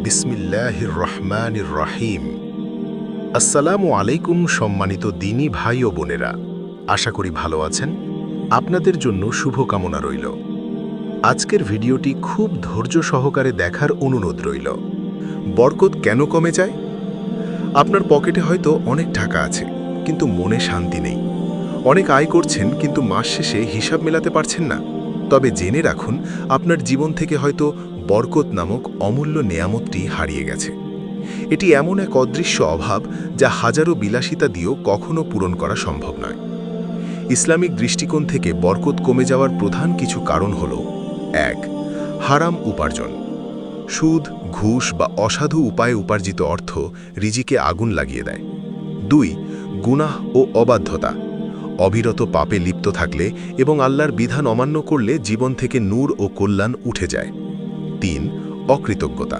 বিসমিল্লাহির রহমানির রহিম। আসসালামু আলাইকুম সম্মানিত দিনী ভাই ও বোনেরা, আশা করি ভালো আছেন। আপনাদের জন্য শুভকামনা রইল। আজকের ভিডিওটি খুব ধৈর্য সহকারে দেখার অনুরোধ রইল। বরকত কেন কমে যায়? আপনার পকেটে হয়তো অনেক টাকা আছে, কিন্তু মনে শান্তি নেই। অনেক আয় করছেন, কিন্তু মাস শেষে হিসাব মেলাতে পারছেন না। তবে জেনে রাখুন, আপনার জীবন থেকে হয়তো বরকত নামক অমূল্য নেয়ামতটি হারিয়ে গেছে। এটি এমন এক অদৃশ্য অভাব যা হাজারো বিলাসিতা দিয়েও কখনো পূরণ করা সম্ভব নয়। ইসলামিক দৃষ্টিকোণ থেকে বরকত কমে যাওয়ার প্রধান কিছু কারণ হল: ১. হারাম উপার্জন। সুদ, ঘুষ বা অসাধু উপায়ে উপার্জিত অর্থ রিজিকে আগুন লাগিয়ে দেয়। ২. গুনাহ ও অবাধ্যতা। অবিরত পাপে লিপ্ত থাকলে এবং আল্লাহর বিধান অমান্য করলে জীবন থেকে নূর ও কল্যাণ উঠে যায়। ৩. অকৃতজ্ঞতা।